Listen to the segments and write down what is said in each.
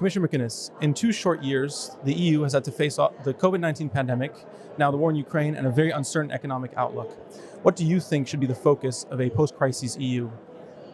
Commissioner McGuinness, in 2 short years, the EU has had to face the COVID-19 pandemic, now the war in Ukraine, and a very uncertain economic outlook. What do you think should be the focus of a post-crisis EU?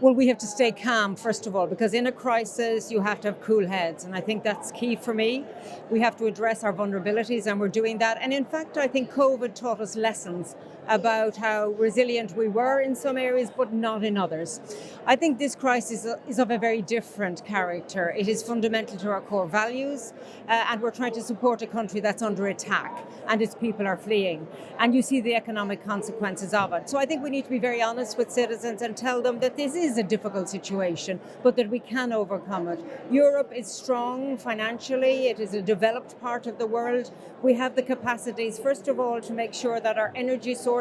Well, we have to stay calm, first of all, because in a crisis, you have to have cool heads. And I think that's key for me. We have to address our vulnerabilities, and we're doing that. And in fact, I think COVID taught us lessons about how resilient we were in some areas, but not in others. I think this crisis is of a very different character. It is fundamental to our core values, and we're trying to support a country that's under attack, and its people are fleeing. And you see the economic consequences of it. So I think we need to be very honest with citizens and tell them that this is a difficult situation, but that we can overcome it. Europe is strong financially. It is a developed part of the world. We have the capacities, first of all, to make sure that our energy sources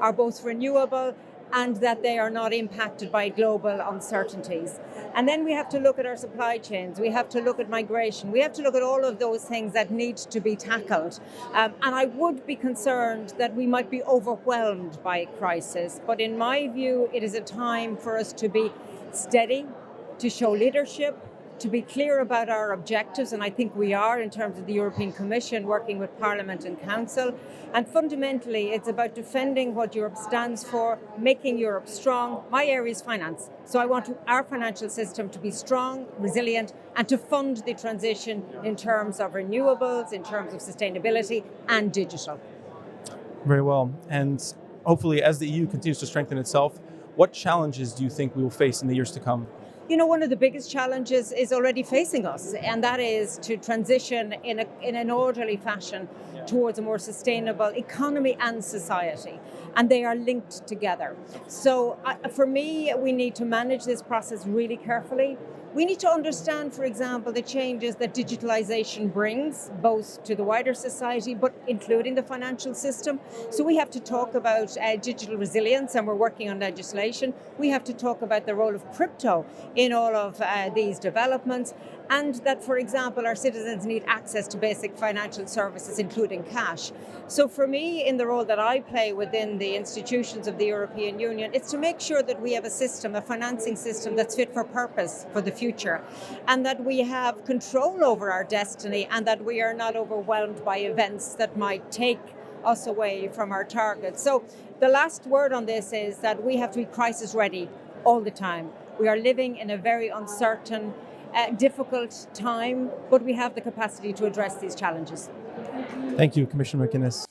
are both renewable and that they are not impacted by global uncertainties. And then we have to look at our supply chains. We have to look at migration. We have to look at all of those things that need to be tackled. And I would be concerned that we might be overwhelmed by a crisis. But in my view, it is a time for us to be steady, to show leadership, to be clear about our objectives, and I think we are in terms of the European Commission working with Parliament and Council. And fundamentally, it's about defending what Europe stands for, making Europe strong. My area is finance, so I want our financial system to be strong, resilient, and to fund the transition in terms of renewables, in terms of sustainability and digital. Very well. And hopefully, as the EU continues to strengthen itself, what challenges do you think we will face in the years to come? You know, one of the biggest challenges is already facing us, and that is to transition in an orderly fashion towards a more sustainable economy and society. And they are linked together. So for me, we need to manage this process really carefully. We need to understand, for example, the changes that digitalization brings, both to the wider society, but including the financial system. So we have to talk about digital resilience, and we're working on legislation. We have to talk about the role of crypto in all of these developments, and that, for example, our citizens need access to basic financial services, including cash. So for me, in the role that I play within the institutions of the European Union, it's to make sure that we have a system, a financing system that's fit for purpose for the future, and that we have control over our destiny, and that we are not overwhelmed by events that might take us away from our targets. So the last word on this is that we have to be crisis ready all the time. We are living in a very uncertain, difficult time, but we have the capacity to address these challenges. Thank you, Commissioner McGuinness.